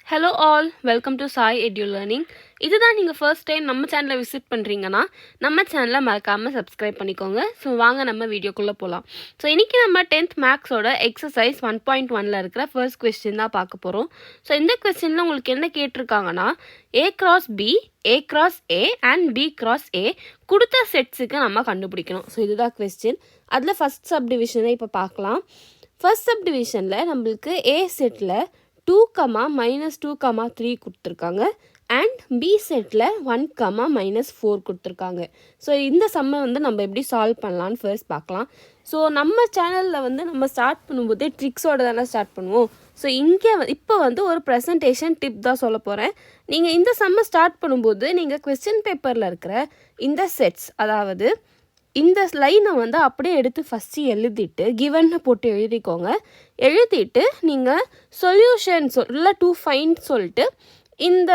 Hello all, welcome to Sai Edu Learning. இதுதான் நீங்கள் first time நம்ம சேனலை விசிட் பண்ணுறீங்கன்னா நம்ம சேனலை மறக்காமல் சப்ஸ்கிரைப் பண்ணிக்கோங்க. ஸோ வாங்க நம்ம வீடியோக்குள்ளே போகலாம். ஸோ இன்றைக்கி நம்ம 10th மேக்ஸோட எக்ஸசைஸ் 1.1ல் இருக்கிற ஃபர்ஸ்ட் கொஸ்டின் தான் பார்க்க போகிறோம். ஸோ இந்த கொஸ்டினில் உங்களுக்கு என்ன கேட்டிருக்காங்கன்னா A cross B, A cross A and B cross A கொடுத்த செட்ஸுக்கு நம்ம கண்டுபிடிக்கணும். ஸோ இதுதான் கொஸ்டின். அதில் ஃபஸ்ட் சப்டிவிஷனை இப்போ பார்க்கலாம். ஃபர்ஸ்ட் சப்டிவிஷனில் நம்மளுக்கு A செட்டில் 2, -2, 3 கொடுத்துருக்காங்க அண்ட் பி செட்டில் 1, -4 கொடுத்துருக்காங்க. ஸோ இந்த சம்மை வந்து நம்ம எப்படி சால்வ் பண்ணலான்னு ஃபர்ஸ்ட் பார்க்கலாம். ஸோ நம்ம சேனலில் வந்து நம்ம ஸ்டார்ட் பண்ணும்போதே ட்ரிக்ஸோடு தானே ஸ்டார்ட் பண்ணுவோம். ஸோ இங்கே இப்போ வந்து ஒரு ப்ரெசன்டேஷன் டிப் தான் சொல்ல போகிறேன். நீங்கள் இந்த சம்மை ஸ்டார்ட் பண்ணும்போது நீங்கள் கொஸ்டின் பேப்பரில் இருக்கிற இந்த செட்ஸ், அதாவது இந்த லைனை வந்து அப்படியே எடுத்து ஃபஸ்ட்டு எழுதிட்டு கிவன்னு போட்டு எழுதிக்கோங்க. எழுதிட்டு நீங்கள் சொல்யூஷன் இல்லை டு ஃபைண்ட் சொல்லிட்டு இந்த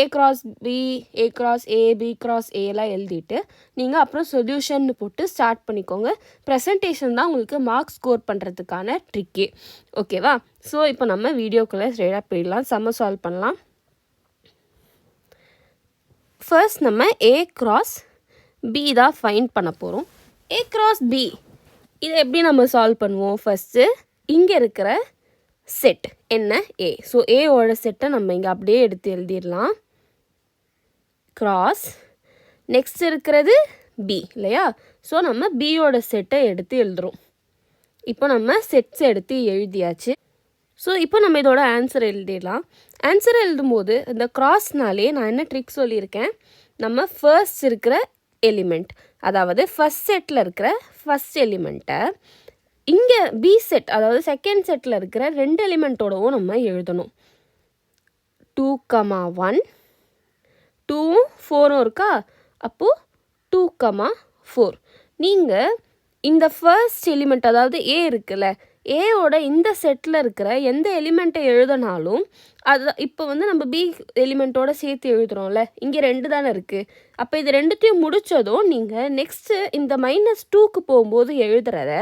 A cross B, A cross A, B cross Aலாம் எழுதிட்டு நீங்கள் அப்புறம் சொல்யூஷன் போட்டு ஸ்டார்ட் பண்ணிக்கோங்க. ப்ரெசன்டேஷன் தான் உங்களுக்கு மார்க்ஸ் ஸ்கோர் பண்ணுறதுக்கான ட்ரிக்கே. ஓகேவா? ஸோ இப்போ நம்ம வீடியோக்குள்ளே ஸ்ட்ரெயிட்டாக போயிடலாம், சம்ம சால்வ் பண்ணலாம். ஃபர்ஸ்ட் நம்ம A cross B தான் ஃபைண்ட் பண்ண போகிறோம். A cross B இதை எப்படி நம்ம சால்வ் பண்ணுவோம்? ஃபஸ்ட்டு இங்கே இருக்கிற செட் என்ன? A. ஸோ ஏவோட செட்டை நம்ம இங்கே அப்படியே எடுத்து எழுதிடலாம். கிராஸ் நெக்ஸ்ட் இருக்கிறது B இல்லையா? ஸோ நம்ம பியோட செட்டை எடுத்து எழுதுகிறோம். இப்போ நம்ம செட்ஸ் எடுத்து எழுதியாச்சு. ஸோ இப்போ நம்ம இதோட ஆன்சர் எழுதிடலாம். ஆன்சர் எழுதும்போது இந்த கிராஸ்னாலே நான் என்ன ட்ரிக் சொல்லியிருக்கேன், நம்ம ஃபர்ஸ்ட் இருக்கிற எலிமெண்ட், அதாவது ஃபஸ்ட் செட்டில் இருக்கிற ஃபஸ்ட் எலிமெண்ட்டை இங்கே பி செட், அதாவது செகண்ட் செட்டில் இருக்கிற 2 எலிமெண்ட்டோடவும் நம்ம எழுதணும். 2, 1, 2, 4 இருக்கா? அப்போது 2, 4. நீங்கள் இந்த ஃபர்ஸ்ட் எலிமெண்ட், அதாவது ஏ இருக்குல்ல, ஏவோட இந்த செட்டில் இருக்கிற எந்த எலிமெண்ட்டை எழுதினாலும் அது இப்போ வந்து நம்ம பி எலிமெண்ட்டோட சேர்த்து எழுதுகிறோம்ல, இங்கே 2 தானே இருக்குது. அப்போ இது ரெண்டுத்தையும் முடித்ததும் நீங்கள் நெக்ஸ்ட்டு இந்த -2க்கு போகும்போது எழுதுறத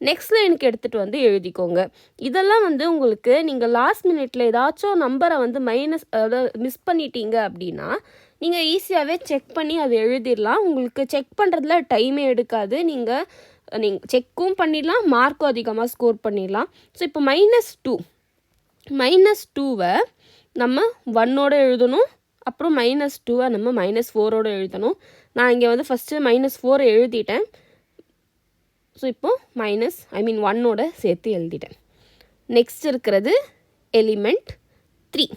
நெக்ஸ்ட் லைனுக்கு எடுத்துகிட்டு வந்து எழுதிக்கோங்க. இதெல்லாம் வந்து உங்களுக்கு நீங்கள் லாஸ்ட் மினிட்ல ஏதாச்சும் நம்பரை வந்து அதாவது மிஸ் பண்ணிட்டீங்க அப்படின்னா நீங்கள் ஈஸியாகவே செக் பண்ணி அதை எழுதிடலாம். உங்களுக்கு செக் பண்ணுறதுல டைமே எடுக்காது. நீங்கள் செக்கும் பண்ணிடலாம், மார்க்கும் அதிகமாக ஸ்கோர் பண்ணிடலாம். ஸோ இப்போ -2வை நம்ம 1ஓட எழுதணும், அப்புறம் -2வை நம்ம -4ஓட எழுதணும். நான் இங்கே வந்து ஃபஸ்ட்டு -4 எழுதிட்டேன். ஸோ இப்போது 1ஓட சேர்த்து எழுதிட்டேன். நெக்ஸ்ட் இருக்கிறது எலிமெண்ட் 3.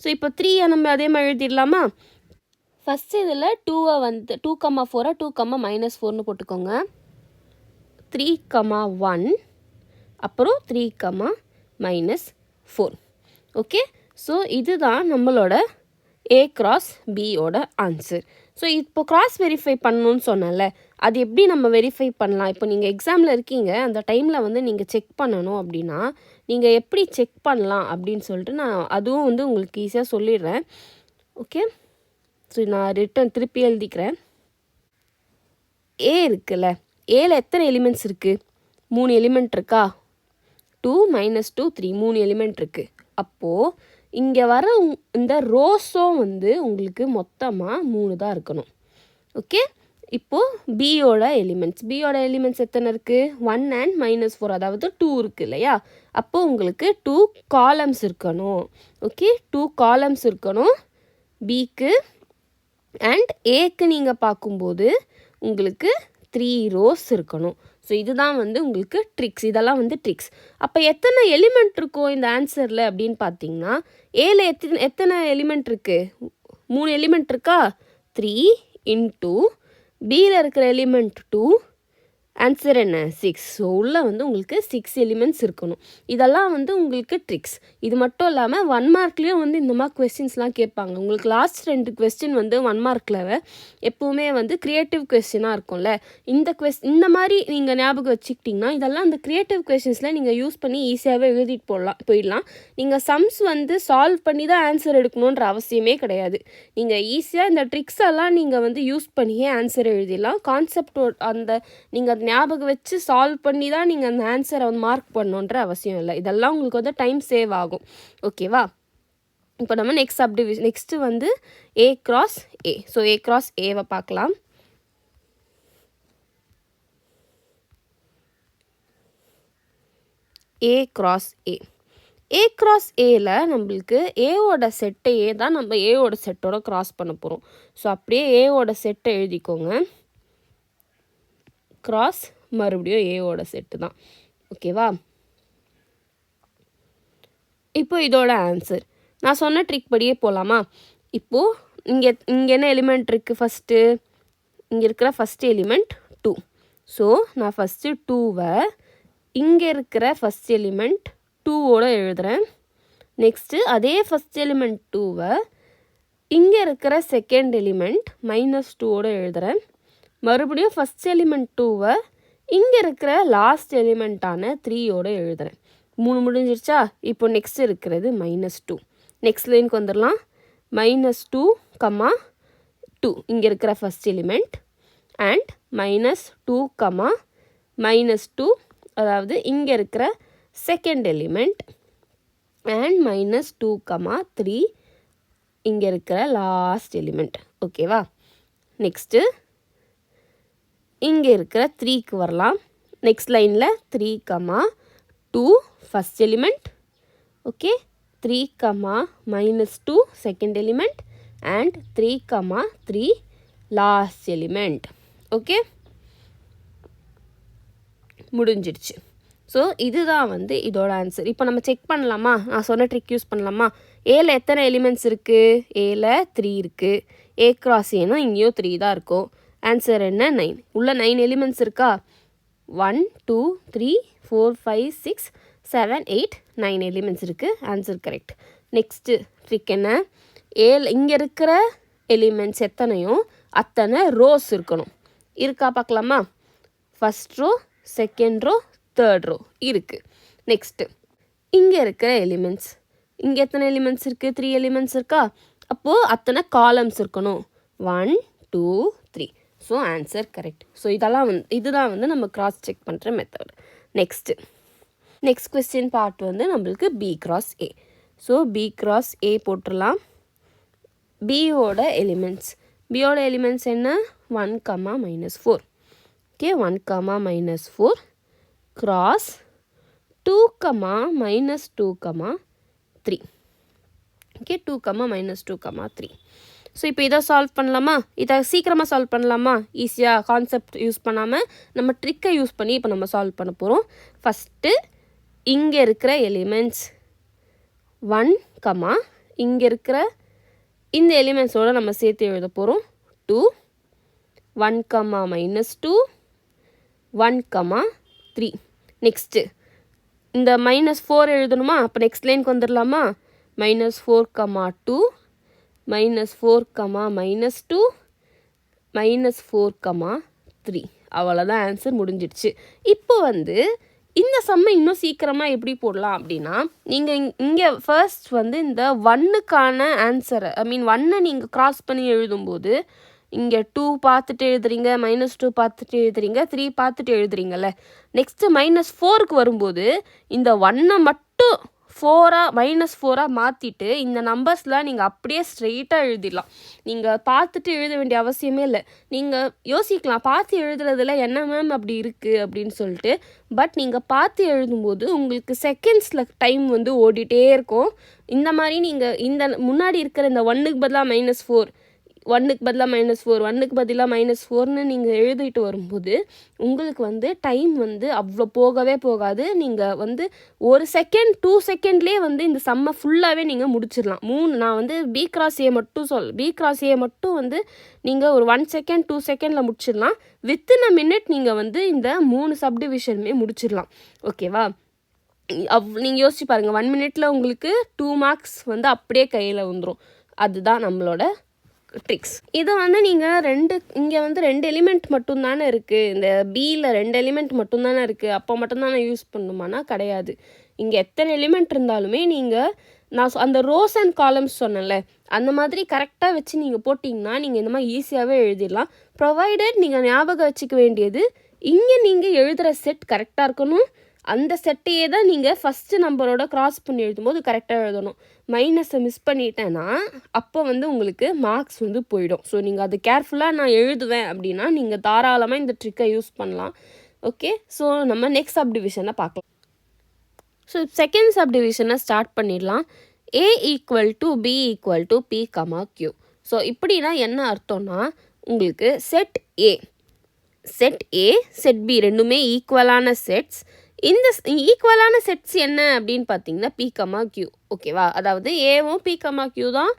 ஸோ இப்போ 3 நம்ம அதே மாதிரி எழுதிடலாமா? ஃபஸ்ட்டு இதில் 2வை வந்து 2, 4 2, -4ன்னு போட்டுக்கோங்க. 3, 1 அப்புறம் 3, -4. ஓகே, ஸோ இதுதான் நம்மளோட A cross Bயோட ஆன்சர். ஸோ இப்போ கிராஸ் வெரிஃபை பண்ணணும்னு சொன்னல, அது எப்படி நம்ம வெரிஃபை பண்ணலாம்? இப்போ நீங்கள் எக்ஸாமில் இருக்கீங்க, அந்த டைமில் வந்து நீங்கள் செக் பண்ணணும் அப்படின்னா நீங்கள் எப்படி செக் பண்ணலாம் அப்படின்னு சொல்லிட்டு நான் அதுவும் வந்து உங்களுக்கு ஈஸியாக சொல்லிடுறேன். ஓகே, ஸோ நான் திருப்பி எழுதிக்கிறேன். ஏ இருக்குல்ல, ஏல எத்தனை எலிமெண்ட்ஸ் இருக்குது? 3 எலிமெண்ட் இருக்கா? 2, -2, 3 3 எலிமெண்ட் இருக்குது. அப்போது இங்கே வர இந்த ரோஸும் வந்து உங்களுக்கு மொத்தமாக 3 தான் இருக்கணும். ஓகே, இப்போது பியோட எலிமெண்ட்ஸ் எத்தனை இருக்குது? 1 and -4, அதாவது 2 இருக்குது இல்லையா? அப்போது உங்களுக்கு 2 காலம்ஸ் இருக்கணும். ஓகே, 2 காலம்ஸ் இருக்கணும் பிக்கு. அண்ட் ஏக்கு நீங்கள் பார்க்கும்போது உங்களுக்கு 3 ரோஸ் இருக்கணும். ஸோ இதுதான் வந்து உங்களுக்கு ட்ரிக்ஸ். இதெல்லாம் வந்து ட்ரிக்ஸ். அப்போ எத்தனை எலிமெண்ட் இருக்கும் இந்த ஆன்சரில் அப்படின்னு பார்த்தீங்கன்னா, ஏல எத்தனை எலிமெண்ட் இருக்குது? 3 எலிமெண்ட் இருக்கா? 3 into பியில் இருக்கிற எலிமெண்ட் 2, ஆன்சர் என்ன? 6. ஸோ உள்ளே வந்து உங்களுக்கு 6 எலிமெண்ட்ஸ் இருக்கணும். இதெல்லாம் வந்து உங்களுக்கு ட்ரிக்ஸ். இது மட்டும் இல்லாமல் 1 மார்க்லேயும் வந்து இந்த மாதிரி கொஸ்டின்ஸ்லாம் கேட்பாங்க. உங்களுக்கு லாஸ்ட் 2 கொஸ்டின் வந்து 1 மார்க்கில் எப்போவுமே வந்து க்ரியேட்டிவ் கொஸ்டினாக இருக்கும்ல. இந்த மாதிரி நீங்கள் ஞாபகம் வச்சுக்கிட்டிங்கன்னா இதெல்லாம் அந்த க்ரியேட்டிவ் கொஸ்டின்ஸில் நீங்கள் யூஸ் பண்ணி ஈஸியாகவே எழுதிட்டு போயிடலாம். நீங்கள் சம்ஸ் வந்து சால்வ் பண்ணி தான் ஆன்சர் எடுக்கணுன்ற அவசியமே கிடையாது. நீங்கள் ஈஸியாக இந்த ட்ரிக்ஸ் எல்லாம் நீங்கள் வந்து யூஸ் பண்ணியே ஆன்சர் எழுதிடலாம். கான்செப்ட் அந்த நீங்கள் ஞாபகம் வச்சு சால்வ் பண்ணி தான் நீங்கள் அந்த ஆன்சரை வந்து மார்க் பண்ணணுன்ற அவசியம் இல்லை. இதெல்லாம் உங்களுக்கு வந்து டைம் சேவ் ஆகும். ஓகேவா? இப்போ நம்ம நெக்ஸ்ட்டு வந்து A cross A. So A cross Aவை பார்க்கலாம். A cross A. A cross Aல நம்மளுக்கு ஏவோட செட்டையே தான் நம்ம ஏவோட செட்டோட கிராஸ் பண்ண போகிறோம். ஸோ அப்படியே ஏவோட செட்டை எழுதிக்கோங்க. கிராஸ் மறுபடியும் ஏவோட செட்டு தான். ஓகேவா? இப்போ இதோட ஆன்சர் நான் சொன்ன ட்ரிக் படியே போகலாமா? இப்போது இங்கே என்ன எலிமெண்ட் இருக்குது? ஃபஸ்ட்டு இங்கே இருக்கிற ஃபஸ்ட்டு எலிமெண்ட் 2. ஸோ நான் ஃபஸ்ட்டு 2வை இங்கே இருக்கிற ஃபஸ்ட் எலிமெண்ட் 2ஓட எழுதுகிறேன். நெக்ஸ்ட்டு அதே ஃபஸ்ட் எலிமெண்ட் 2வை இங்கே இருக்கிற செகண்ட் எலிமெண்ட் -2ஓட எழுதுகிறேன். மறுபடியும் ஃபஸ்ட் எலிமெண்ட் 2வை இங்கே இருக்கிற லாஸ்ட் எலிமெண்ட்டான 3ஓட எழுதுகிறேன். 3 முடிஞ்சிருச்சா? இப்போ நெக்ஸ்ட் இருக்கிறது -2. நெக்ஸ்ட் லைனுக்கு வந்துடலாம். -2, -2 இங்கே இருக்கிற ஃபஸ்ட் எலிமெண்ட் அண்ட் -2, -2 அதாவது இங்கே இருக்கிற செகண்ட் எலிமெண்ட் அண்ட் -2, 3 இங்கே இருக்கிற லாஸ்ட் எலிமெண்ட். ஓகேவா? நெக்ஸ்ட்டு இங்கே இருக்கிற 3க்கு வரலாம். நெக்ஸ்ட் லைனில் 3, 2 first element. Okay, 3, -2 second element and 3, 3 last element. Okay, முடிஞ்சிடுச்சு. ஸோ இதுதான் வந்து இதோட ஆன்சர். இப்போ நம்ம செக் பண்ணலாமா? நான் சொன்ன ட்ரிக் யூஸ் பண்ணலாமா? ஏல எத்தனை எலிமெண்ட்ஸ் இருக்குது? ஏல 3 இருக்குது. A cross Aனா இங்கேயும் 3 தான் இருக்கும். ஆன்சர் என்ன? 9. உள்ள 9 எலிமெண்ட்ஸ் இருக்கா? 1, 2, 3, 4, 5, 6, 7, 8, 9 எலிமெண்ட்ஸ் இருக்குது. Answer correct. நெக்ஸ்ட்டு ட்ரிக் என்ன? இங்கே இருக்கிற எலிமெண்ட்ஸ் எத்தனையும் அத்தனை ரோஸ் இருக்கணும். இருக்கா பார்க்கலாமா? First row, second row, third row இருக்குது. நெக்ஸ்ட்டு இங்கே இருக்கிற எலிமெண்ட்ஸ், இங்கே எத்தனை எலிமெண்ட்ஸ் இருக்குது? 3 எலிமெண்ட்ஸ் இருக்கா? அப்போது அத்தனை காலம்ஸ் இருக்கணும். 1, 2, 3. So answer correct. ஸோ இதுதான் வந்து நம்ம கிராஸ் செக் பண்ணுற மெத்தட். நெக்ஸ்ட் கொஸ்டின் பார்ட் வந்து நம்மளுக்கு B cross A. So B cross A போட்டுடலாம். பியோட எலிமெண்ட்ஸ் என்ன? 1, -4. Okay, 1, -4 cross 2, -2, 3. ஓகே, 2, -2, 3. ஸோ இப்போ இதை சால்வ் பண்ணலாமா? இதை சீக்கிரமாக சால்வ் பண்ணலாமா? ஈஸியாக கான்செப்ட் யூஸ் பண்ணாமல் நம்ம ட்ரிக்கை யூஸ் பண்ணி இப்போ நம்ம சால்வ் பண்ண போகிறோம். ஃபஸ்ட்டு இங்கே இருக்கிற எலிமெண்ட்ஸ் 1, இங்கே இருக்கிற இந்த எலிமெண்ட்ஸோடு நம்ம சேர்த்து எழுத போகிறோம். 2, 1, -2, 1, 3. நெக்ஸ்ட்டு இந்த -4 எழுதணுமா? அப்போ நெக்ஸ்ட் லைனுக்கு வந்துடலாமா? -4, 2, -4, -2, -4, 3. அவ்வளோதான் ஆன்சர், முடிஞ்சிடுச்சு. இப்போ வந்து இந்த சம்மை இன்னும் சீக்கிரமாக எப்படி போடலாம் அப்படின்னா, நீங்கள் இங்கே ஃபர்ஸ்ட் வந்து இந்த 1க்கான ஆன்சரை, 1 நீங்கள் கிராஸ் பண்ணி எழுதும்போது இங்கே 2 பார்த்துட்டு எழுதுறீங்க, -2 பார்த்துட்டு எழுதுறீங்க, 3 பார்த்துட்டு எழுதுறீங்கல்ல. நெக்ஸ்ட்டு -4க்கு வரும்போது இந்த 1 மட்டும் -4 மாற்றிட்டு இந்த நம்பர்ஸ்லாம் நீங்கள் அப்படியே ஸ்ட்ரெயிட்டாக எழுதிடலாம். நீங்கள் பார்த்துட்டு எழுத வேண்டிய அவசியமே இல்லை. நீங்கள் யோசிக்கலாம், பார்த்து எழுதுறதுல என்ன மேம் அப்படி இருக்குது அப்படின்னு சொல்லிட்டு. பட் நீங்கள் பார்த்து எழுதும்போது உங்களுக்கு செகண்ட்ஸில் டைம் வந்து ஓடிட்டே இருக்கும். இந்த மாதிரி நீங்கள் இந்த முன்னாடி இருக்கிற இந்த 1க்கு பதிலாக -4, 1க்கு பதிலாக -4, 1க்கு பதிலாக -4ன்னு நீங்கள் எழுதிட்டு வரும்போது உங்களுக்கு வந்து டைம் வந்து அவ்வளோ போகவே போகாது. நீங்கள் வந்து 1 செகண்ட் 2 செகண்ட்லேயே வந்து இந்த சம்மை ஃபுல்லாகவே நீங்கள் முடிச்சிடலாம். நான் வந்து B cross A மட்டும் வந்து நீங்கள் ஒரு 1 செகண்ட் 2 செகண்டில் முடிச்சிடலாம். வித்தின் அ மினிட் நீங்கள் வந்து இந்த 3 சப்டிவிஷனுமே முடிச்சிடலாம். ஓகேவா? நீங்கள் யோசிச்சு பாருங்கள், 1 மினிட்ல உங்களுக்கு 2 மார்க்ஸ் வந்து அப்படியே கையில் வந்துடும். அதுதான் நம்மளோட ட்ரிக்ஸ். இதை வந்து நீங்கள் இங்கே வந்து 2 எலிமெண்ட் மட்டும்தானே இருக்குது, இந்த பியில் 2 எலிமெண்ட் மட்டும்தானே இருக்குது, அப்போ மட்டும்தானே யூஸ் பண்ணணுமானா கிடையாது. இங்கே எத்தனை எலிமெண்ட் இருந்தாலுமே நீங்கள் நான் அந்த ரோஸ் அண்ட் காலம்ஸ் சொன்னேன்ல, அந்த மாதிரி கரெக்டாக வச்சு நீங்கள் போட்டிங்கன்னா நீங்கள் இந்த மாதிரி ஈஸியாகவே எழுதிடலாம். ப்ரொவைடட் நீங்கள் ஞாபகம் வச்சுக்க வேண்டியது, இங்கே நீங்கள் எழுதுகிற செட் கரெக்டாக இருக்கணும், அந்த செட்டையே தான் நீங்கள் ஃபஸ்ட்டு நம்பரோட கிராஸ் பண்ணி எழுதும்போது கரெக்டாக எழுதணும். மைனஸை மிஸ் பண்ணிட்டேன்னா அப்போ வந்து உங்களுக்கு மார்க்ஸ் வந்து போயிடும். ஸோ நீங்கள் அது கேர்ஃபுல்லாக நான் எழுதுவேன் அப்படின்னா நீங்கள் தாராளமாக இந்த ட்ரிக்கை யூஸ் பண்ணலாம். ஓகே, ஸோ நம்ம நெக்ஸ்ட் சப்டிவிஷனை பார்க்கலாம். ஸோ செகண்ட் சப்டிவிஷனை ஸ்டார்ட் பண்ணிடலாம். A = B = P, Q. So இப்படின்னா என்ன அர்த்தம்னா உங்களுக்கு செட் A, செட் B ரெண்டுமே ஈக்குவலான செட்ஸ். இந்த ஈக்குவலான செட்ஸ் என்ன அப்படின்னு பார்த்தீங்கன்னா P, Q. ஓகேவா, அதாவது ஏவும் P, Q தான்,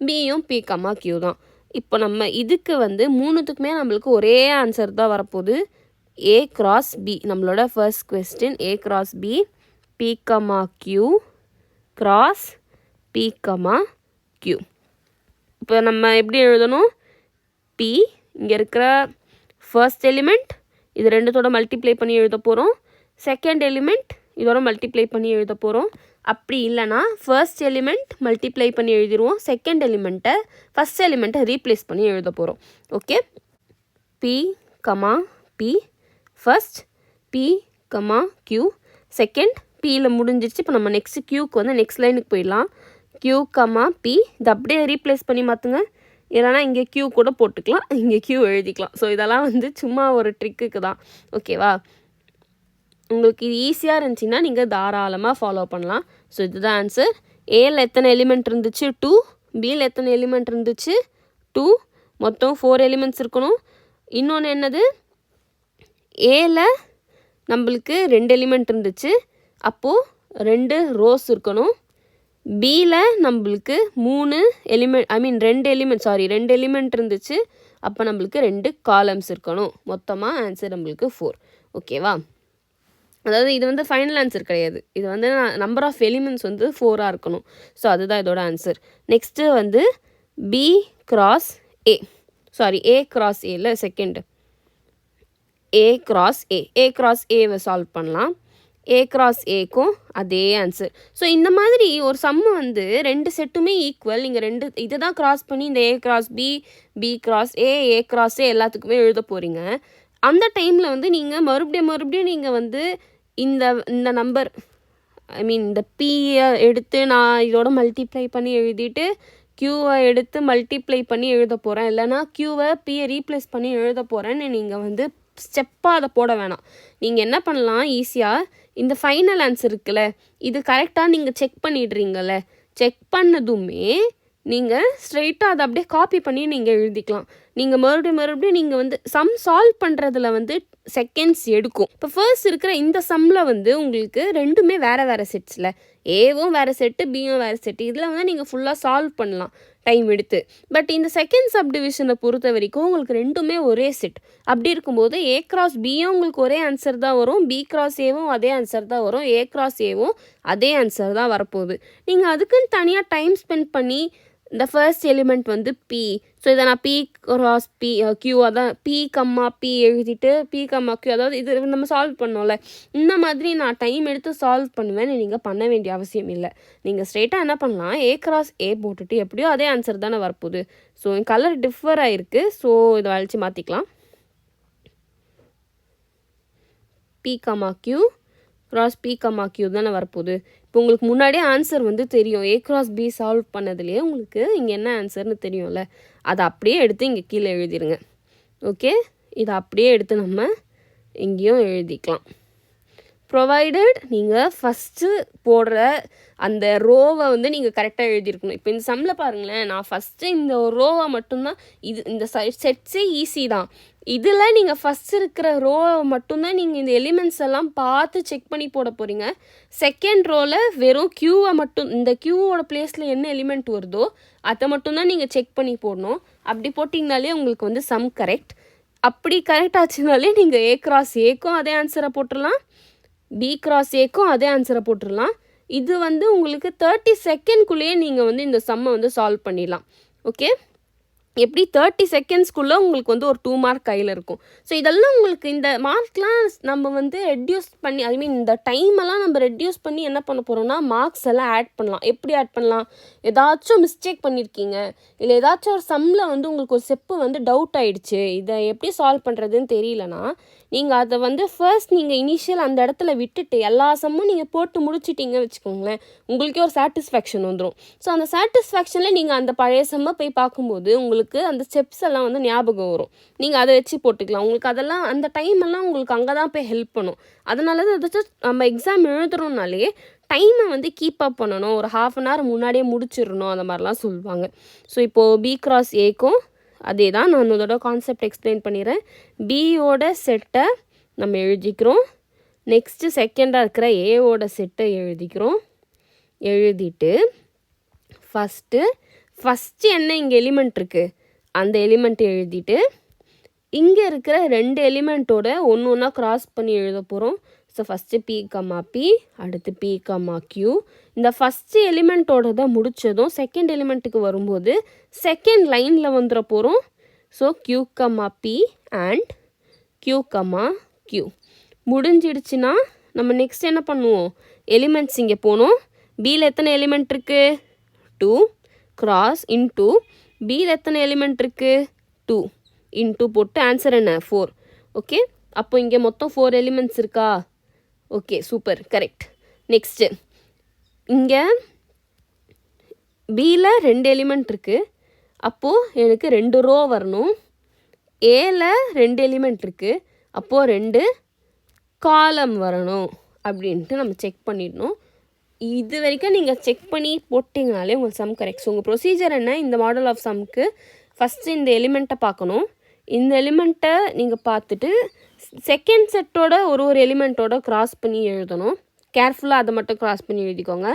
பியும் P, Q தான். இப்போ நம்ம இதுக்கு வந்து மூணுத்துக்குமே நம்மளுக்கு ஒரே ஆன்சர் தான் வரப்போகுது. A × B, நம்மளோட first question A × B, P, Q × P, Q. இப்போ நம்ம எப்படி எழுதணும்? P இங்கே இருக்கிற ஃபர்ஸ்ட் எலிமெண்ட் இது ரெண்டுத்தோட மல்டிப்ளை பண்ணி எழுத போகிறோம். செகண்ட் எலிமெண்ட் இதோட மல்டிப்ளை பண்ணி எழுத போகிறோம். அப்படி இல்லைனா ஃபர்ஸ்ட் எலிமெண்ட் மல்டிப்ளை பண்ணி எழுதிடுவோம், செகண்ட் எலிமெண்ட்டை ஃபஸ்ட் எலிமெண்ட்டை ரீப்ளேஸ் பண்ணி எழுத போகிறோம். Okay, P, P first, P, Q second. Pயில் முடிஞ்சிச்சு. இப்போ நம்ம நெக்ஸ்ட் Qக்கு வந்து நெக்ஸ்ட் லைனுக்கு போயிடலாம். Q, P இதை அப்படியே ரீப்ளேஸ் பண்ணி மாற்றுங்க. இல்லைனா இங்கே Q கூட போட்டுக்கலாம், இங்கே Q எழுதிக்கலாம். ஸோ இதெல்லாம் வந்து சும்மா ஒரு ட்ரிக்குக்கு தான். ஓகேவா, உங்களுக்கு இது ஈஸியாக இருந்துச்சுன்னா நீங்கள் தாராளமாக ஃபாலோ பண்ணலாம். ஸோ இதுதான் ஆன்சர். ஏல எத்தனை எலிமெண்ட் இருந்துச்சு? 2. பியில் எத்தனை எலிமெண்ட் இருந்துச்சு? 2. மொத்தம் 4 எலிமெண்ட்ஸ் இருக்கணும். இன்னொன்று என்னது? ஏல நம்மளுக்கு 2 எலிமெண்ட் இருந்துச்சு, அப்போது 2 ரோஸ் இருக்கணும். பியில் நம்மளுக்கு 3 எலிமெண்ட், 2 எலிமெண்ட் இருந்துச்சு, அப்போ நம்மளுக்கு 2 காலம்ஸ் இருக்கணும். மொத்தமாக ஆன்சர் நம்மளுக்கு 4. ஓகேவா, அதாவது இது வந்து ஃபைனல் ஆன்சர் கிடையாது, இது வந்து நம்பர் ஆஃப் எலிமெண்ட்ஸ் வந்து 4ஆக இருக்கணும். ஸோ அதுதான் இதோட ஆன்சர். நெக்ஸ்ட்டு வந்து B × A, A × Aல செகண்ட் A × Aவை சால்வ் பண்ணலாம். A × Aக்கும் அதே ஆன்சர். ஸோ இந்த மாதிரி ஒரு சம்மு வந்து 2 செட்டுமே ஈக்குவல், நீங்கள் இதை தான் கிராஸ் பண்ணி இந்த A × B, B × A, A × A எல்லாத்துக்குமே எழுத போகிறீங்க. அந்த டைமில் வந்து நீங்கள் மறுபடியும் நீங்கள் வந்து இந்த நம்பர் இந்த Pயை எடுத்து நான் இதோட மல்டிப்ளை பண்ணி எழுதிட்டு Qவை எடுத்து மல்டிப்ளை பண்ணி எழுத போகிறேன், இல்லைனா Qவை Pயை ரீப்ளேஸ் பண்ணி எழுத போகிறேன்னு நீங்கள் வந்து ஸ்டெப்பாக அதை போட வேணாம். நீங்கள் என்ன பண்ணலாம், ஈஸியாக இந்த ஃபைனல் ஆன்சர் இருக்குல்ல, இது கரெக்டாக நீங்கள் செக் பண்ணிடுறீங்கள, செக் பண்ணதுமே நீங்கள் ஸ்ட்ரெயிட்டாக அதை அப்படியே காப்பி பண்ணி நீங்கள் எழுதிக்கலாம். நீங்கள் மறுபடியும் நீங்கள் வந்து சம் சால்வ் பண்ணுறதுல வந்து செகண்ட்ஸ் எடுக்கும். இப்போ ஃபர்ஸ்ட் இருக்கிற இந்த சம்மில் வந்து உங்களுக்கு ரெண்டுமே வேறு செட்ஸில், ஏவும் வேறு செட்டு, பியும் வேறு செட்டு, இதில் வந்து நீங்கள் ஃபுல்லாக சால்வ் பண்ணலாம் டைம் எடுத்து. பட் இந்த செகண்ட் சப்டிவிஷனை பொறுத்த வரைக்கும் உங்களுக்கு ரெண்டுமே ஒரே செட். அப்படி இருக்கும்போது A × Bயும் உங்களுக்கு ஒரே ஆன்சர் தான் வரும், B × Aவும் அதே ஆன்சர் தான் வரும், A × Aவும் அதே ஆன்சர் தான் வரப்போகுது. நீங்கள் அதுக்குன்னு தனியாக டைம் ஸ்பெண்ட் பண்ணி இந்த ஃபர்ஸ்ட் எலிமெண்ட் வந்து P, ஸோ இதை நான் P × Q அதான் P, P எழுதிட்டு P, Q, அதாவது இது நம்ம சால்வ் பண்ணோம்ல, இந்த மாதிரி நான் டைம் எடுத்து சால்வ் பண்ணுவேன்னு நீங்கள் பண்ண வேண்டிய அவசியம் இல்லை. நீங்கள் ஸ்ட்ரெயிட்டாக என்ன பண்ணலாம், A × A போட்டுட்டு எப்படியோ அதே ஆன்சர் தானே வரப்போகுது. ஸோ கலர் டிஃபர் ஆகிருக்கு, ஸோ இதை வளைச்சி மாற்றிக்கலாம். P, Q × P, Q தானே வரப்போகுது. இப்போ உங்களுக்கு முன்னாடியே ஆன்சர் வந்து தெரியும், A × B சால்வ் பண்ணதுலேயே உங்களுக்கு இங்கே என்ன ஆன்சர்னு தெரியும்ல, அதை அப்படியே எடுத்து இங்கே கீழே எழுதிடுங்க. ஓகே, இதை அப்படியே எடுத்து நம்ம இங்கேயும் எழுதிக்கலாம். ப்ரொவைடட் நீங்கள் ஃபஸ்ட்டு போடுற அந்த ரோவை வந்து நீங்கள் கரெக்டாக எழுதியிருக்கணும். இப்போ இந்த சம்மில் பாருங்களேன், நான் ஃபஸ்ட்டு இந்த ரோவை மட்டும்தான், இந்த செட்ஸே ஈஸி தான், இதில் நீங்கள் ஃபஸ்ட் இருக்கிற ரோவை மட்டும்தான் நீங்கள் இந்த எலிமெண்ட்ஸ் எல்லாம் பார்த்து செக் பண்ணி போட போகிறீங்க. செகண்ட் ரோவில் வெறும் Qவை மட்டும், இந்த Qவோட பிளேஸில் என்ன எலிமெண்ட் வருதோ அதை மட்டும்தான் நீங்கள் செக் பண்ணி போடணும். அப்படி போட்டிங்கனாலே உங்களுக்கு வந்து சம் கரெக்ட். அப்படி கரெக்ட் ஆச்சுனாலே நீங்கள் A × Aக்கும் அதே ஆன்சரை போட்டுடலாம், B × Aக்கும் அதே ஆன்சரை போட்டுடலாம். இது வந்து உங்களுக்கு 30 செகண்ட்குள்ளேயே நீங்கள் வந்து இந்த சம்மை வந்து சால்வ் பண்ணிடலாம். ஓகே, எப்படி 30 செகண்ட்ஸ்க்குள்ளே உங்களுக்கு வந்து ஒரு 2 மார்க் கையில் இருக்கும். ஸோ இதெல்லாம் உங்களுக்கு இந்த மார்க்லாம் நம்ம வந்து ரெட்யூஸ் பண்ணி ஐ மீன் இந்த டைமெல்லாம் நம்ம ரெட்யூஸ் பண்ணி என்ன பண்ண போகிறோம்னா மார்க்ஸ் எல்லாம் ஆட் பண்ணலாம். எப்படி ஆட் பண்ணலாம்? ஏதாச்சும் மிஸ்டேக் பண்ணியிருக்கீங்க, இல்லை ஏதாச்சும் ஒரு சம்மில் வந்து உங்களுக்கு ஒரு ஸ்டெப்பு வந்து டவுட் ஆகிடுச்சு, இதை எப்படி சால்வ் பண்ணுறதுன்னு தெரியலனா நீங்கள் அதை வந்து ஃபர்ஸ்ட் நீங்கள் இனிஷியல் அந்த இடத்துல விட்டுட்டு எல்லா சம்மும் நீங்கள் போட்டு முடிச்சிட்டிங்க வச்சுக்கோங்களேன், உங்களுக்கே ஒரு சாட்டிஸ்ஃபேக்ஷன் வந்துடும். ஸோ அந்த சாட்டிஸ்ஃபேக்ஷனில் நீங்கள் அந்த பழைய சம்மை போய் பார்க்கும்போது உங்களுக்கு அந்த ஸ்டெப்ஸ் எல்லாம் வந்து ஞாபகம் வரும். நீங்கள் அதை வச்சு போட்டுக்கலாம். உங்களுக்கு அதெல்லாம் அந்த டைமெல்லாம் உங்களுக்கு அங்கே தான் போய் ஹெல்ப் பண்ணும். அதனால தான் ஏதாச்சும் நம்ம எக்ஸாம் எழுதுறோம்னாலே டைமை வந்து கீப் அப் பண்ணணும், ஒரு 1/2 hour முன்னாடியே முடிச்சிடணும், அந்த மாதிரிலாம் சொல்லுவாங்க. ஸோ இப்போது B cross Aக்கும் அதே தான், நான் அதோட கான்செப்ட் எக்ஸ்பிளைன் பண்ணிடுறேன். பியோட செட்டை நம்ம எழுதிக்கிறோம். நெக்ஸ்ட்டு செகண்டாக இருக்கிற ஏவோட செட்டை எழுதிக்கிறோம். எழுதிட்டு ஃபஸ்ட்டு என்ன இங்கே எலிமெண்ட் இருக்குது அந்த எலிமெண்ட் எழுதிட்டு இங்கே இருக்கிற 2 எலிமெண்ட்டோட ஒன்று ஒன்றா க்ராஸ் பண்ணி எழுத போகிறோம். ஸோ ஃபஸ்ட்டு P, P, அடுத்து P, Q. இந்த ஃபஸ்ட்டு எலிமெண்ட்டோட தான் முடித்ததும் செகண்ட் எலிமெண்ட்டுக்கு வரும்போது செகண்ட் லைனில் வந்துட போகிறோம். So Q, P and Q, Q முடிஞ்சிடுச்சுன்னா நம்ம நெக்ஸ்ட் என்ன பண்ணுவோம், எலிமெண்ட்ஸ் இங்கே போகணும். பியில் எத்தனை எலிமெண்ட் இருக்குது? 2 கிராஸ் இன்டூ பியில் எத்தனை எலிமெண்ட் இருக்குது? 2 இன்டூ போட்டு ஆன்சர் என்ன? 4. ஓகே, அப்போ இங்கே மொத்தம் 4 எலிமெண்ட்ஸ் இருக்கா? Okay, super, correct. நெக்ஸ்ட்டு இங்கே பியில் 2 எலிமெண்ட் இருக்குது, அப்போது எனக்கு 2 ரோ வரணும். ஏல 2 எலிமெண்ட் இருக்குது, அப்போது 2 காலம் வரணும் அப்படின்ட்டு நம்ம செக் பண்ணிடணும். இது வரைக்கும் நீங்கள் செக் பண்ணி போட்டிங்கனாலே உங்களுக்கு சம் கரெக்ட். ஸோ உங்கள் ப்ரொசீஜர் என்ன, இந்த மாடல் ஆஃப் சம்க்கு ஃபஸ்ட்டு இந்த எலிமெண்ட்டை பார்க்கணும். இந்த எலிமெண்ட்டை நீங்கள் பார்த்துட்டு செகண்ட் செட்டோட ஒரு எலிமெண்ட்டோட க்ராஸ் பண்ணி எழுதணும். கேர்ஃபுல்லாக அதை மட்டும் க்ராஸ் பண்ணி எழுதிக்கோங்க.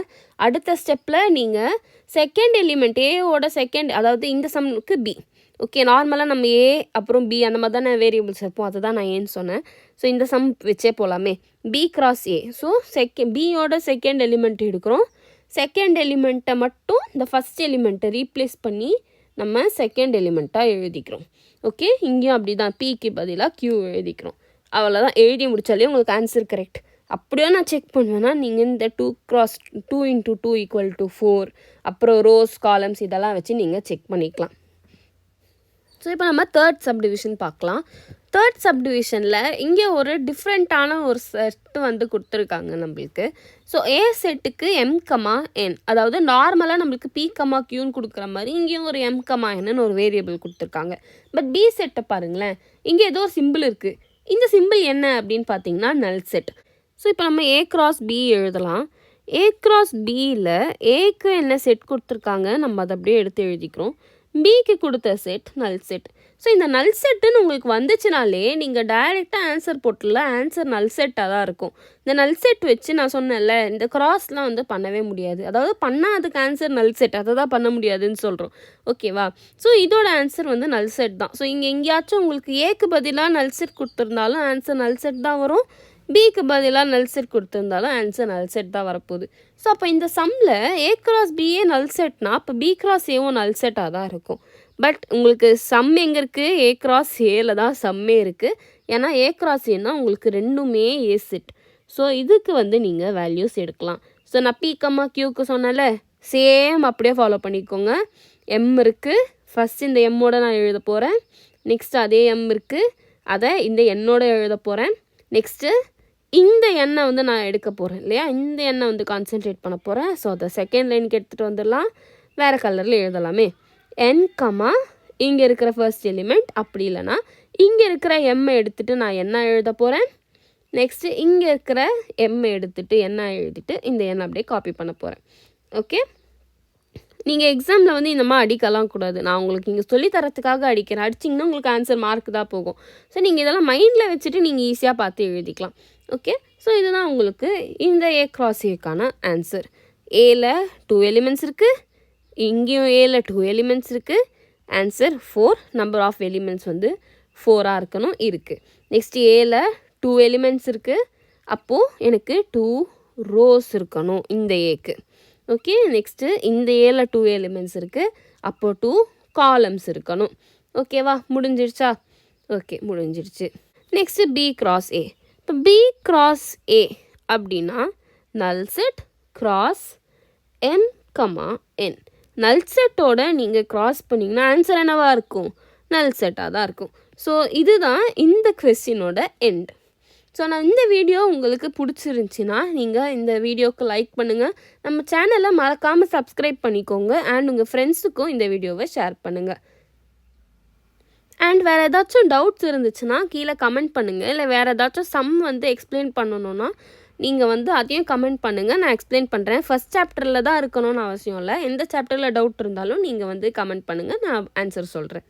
அடுத்த ஸ்டெப்பில் நீங்கள் செகண்ட் எலிமெண்ட் ஏவோட செகண்ட், அதாவது இந்த சம்முக்கு பி, ஓகே, நார்மலாக நம்ம ஏ அப்புறம் பி அந்த மாதிரி தானே வேரியபிள்ஸ் இருப்போம், அதை தான் நான் ஏன்னு சொன்னேன். ஸோ இந்த சம் வச்சே போகலாமே. B cross A. ஸோ பியோட செகண்ட் எலிமெண்ட் எடுக்கிறோம். செகண்ட் எலிமெண்ட்டை மட்டும் இந்த ஃபஸ்ட் எலிமெண்ட்டை ரீப்ளேஸ் பண்ணி நம்ம செகண்ட் எலிமெண்ட்டாக எழுதிக்கிறோம். ஓகே, இங்கேயும் அப்படி தான், பிக்கு பதிலாக Q எழுதிக்கிறோம். அவ்வளோதான், எழுதி முடித்தாலே உங்களுக்கு ஆன்சர் கரெக்ட். அப்படியே நான் செக் பண்ணுவேன்னா நீங்கள் இந்த 2 cross 2 × 2 = 4 அப்புறம் ரோஸ் காலம்ஸ் இதெல்லாம் வச்சு நீங்கள் செக் பண்ணிக்கலாம். ஸோ இப்போ நம்ம தேர்ட் சப்டிவிஷன் பார்க்கலாம். தேர்ட் சப்டிவிஷனில் இங்கே ஒரு டிஃப்ரெண்ட்டான ஒரு செட்டு வந்து கொடுத்துருக்காங்க நம்மளுக்கு. ஸோ ஏ செட்டுக்கு M, N, அதாவது நார்மலாக நம்மளுக்கு P, Qன்னு கொடுக்குற மாதிரி இங்கேயும் ஒரு M, Nன்னு ஒரு வேரியபிள் கொடுத்துருக்காங்க. பட் B செட்டை பாருங்களேன், இங்கே ஏதோ ஒரு சிம்பிள் இருக்குது. இந்த சிம்பிள் என்ன அப்படின்னு பார்த்தீங்கன்னா நல் செட். ஸோ இப்போ நம்ம A cross B எழுதலாம். A cross Bயில் ஏக்கு என்ன செட் கொடுத்துருக்காங்க நம்ம அதை அப்படியே எடுத்து எழுதிக்கிறோம். பிக்கு கொடுத்த செட் நல் செட். ஸோ இந்த நல் செட்டுன்னு உங்களுக்கு வந்துச்சுனாலே நீங்கள் டைரெக்டாக ஆன்சர் போட்டுல, ஆன்சர் நல் செட்டாக தான் இருக்கும். இந்த நல் செட் வச்சு நான் சொன்னேன்ல, இந்த கிராஸ்லாம் வந்து பண்ணவே முடியாது. அதாவது பண்ணால் அதுக்கு ஆன்சர் நல் செட், அதை தான் பண்ண முடியாதுன்னு சொல்கிறோம். ஓகேவா? ஸோ இதோட ஆன்சர் வந்து நல் செட் தான். ஸோ இங்கே எங்கேயாச்சும் உங்களுக்கு ஏக்கு பதிலாக நல் செட் கொடுத்துருந்தாலும் ஆன்சர் நல் செட் தான் வரும், பிக்கு பதிலாக நல் செட் கொடுத்துருந்தாலும் ஆன்சர் நல் செட் தான் வரப்போகுது. ஸோ அப்போ இந்த சம்மில் A cross Bயே நல் செட்னா அப்போ B cross Aவும் நல் செட்டாக தான் இருக்கும். பட் உங்களுக்கு சம் எங்கே இருக்குது? A cross Aல தான் சம்மே இருக்குது. ஏன்னா A cross Aனா உங்களுக்கு ரெண்டுமே A செட். ஸோ இதுக்கு வந்து நீங்கள் வேல்யூஸ் எடுக்கலாம். ஸோ நான் P, Qக்கு சொன்னால சேம் அப்படியே ஃபாலோ பண்ணிக்கோங்க. M இருக்குது, ஃபஸ்ட் இந்த எம்மோட நான் எழுத போகிறேன். நெக்ஸ்ட் அதே M இருக்குது, அதை இந்த எண்ணோட எழுத போகிறேன். நெக்ஸ்ட்டு இந்த எண்ணை வந்து நான் எடுக்க போகிறேன் இல்லையா, இந்த எண்ணை வந்து கான்சென்ட்ரேட் பண்ண போகிறேன். ஸோ அதை செகண்ட் லைனுக்கு எடுத்துகிட்டு வந்துடலாம், வேறு கலரில் எழுதலாமே. N, இங்கே இருக்கிற ஃபர்ஸ்ட் எலிமெண்ட், அப்படி இல்லைனா இங்கே இருக்கிற எம்மை எடுத்துகிட்டு நான் என்ன எழுத போகிறேன். நெக்ஸ்ட்டு இங்கே இருக்கிற எம்மை எடுத்துகிட்டு என்ன எழுதிட்டு இந்த எண்ணை அப்படியே காப்பி பண்ண போகிறேன். ஓகே, நீங்கள் எக்ஸாமில் வந்து இந்த மாதிரி அடிக்கலாம் கூடாது. நான் உங்களுக்கு இங்கே சொல்லித்தரத்துக்காக அடிக்கிறேன். அடிச்சிங்கன்னா உங்களுக்கு ஆன்சர் மார்க் தான் போகும். ஸோ நீங்கள் இதெல்லாம் மைண்டில் வச்சுட்டு நீங்கள் ஈஸியாக பார்த்து எழுதிக்கலாம். ஓகே, ஸோ இதுதான் உங்களுக்கு இந்த A cross Aக்கான ஆன்சர். ஏல 2 எலிமெண்ட்ஸ் இருக்குது, இங்கேயும் ஏல 2 எலிமெண்ட்ஸ் இருக்குது. ஆன்சர் 4, நம்பர் ஆஃப் எலிமெண்ட்ஸ் வந்து 4ஆக இருக்கணும், இருக்குது. நெக்ஸ்ட் ஏல 2 எலிமெண்ட்ஸ் இருக்குது, அப்போது எனக்கு 2 ரோஸ் இருக்கணும் இந்த ஏக்கு. ஓகே, நெக்ஸ்ட்டு இந்த ஏல 2 எலிமெண்ட்ஸ் இருக்குது, அப்போது 2 காலம்ஸ் இருக்கணும். ஓகேவா? முடிஞ்சிருச்சா? ஓகே, முடிஞ்சிருச்சு. Next B cross A. இப்போ பி கிராஸ் ஏ அப்படின்னா null set cross M comma N. Null செட்டோட நீங்கள் கிராஸ் பண்ணிங்கன்னா ஆன்சர் என்னவாக இருக்கும்? நல் செட்டாக தான் இருக்கும். ஸோ இதுதான் இந்த கொஸ்டினோட எண்ட். ஸோ நான் இந்த வீடியோ உங்களுக்கு பிடிச்சிருந்துச்சின்னா நீங்கள் இந்த வீடியோவுக்கு லைக் பண்ணுங்கள், நம்ம சேனலை மறக்காமல் சப்ஸ்கிரைப் பண்ணிக்கோங்க, அண்ட் உங்கள் ஃப்ரெண்ட்ஸுக்கும் இந்த வீடியோவை ஷேர் பண்ணுங்கள். அண்ட் வேறு ஏதாச்சும் டவுட்ஸ் இருந்துச்சுன்னா கீழே கமெண்ட் பண்ணுங்கள். இல்லை வேறு ஏதாச்சும் சம் எக்ஸ்பிளைன் பண்ணணுன்னா நீங்கள் அதையும் கமெண்ட் பண்ணுங்கள், நான் எக்ஸ்பிளைன் பண்ணுறேன். ஃபஸ்ட் சாப்டரில் தான் இருக்கணும்னு அவசியம் இல்லை. எந்த சாப்டரில் டவுட் இருந்தாலும் நீங்கள் கமெண்ட் பண்ணுங்கள், நான் ஆன்சர் சொல்கிறேன்.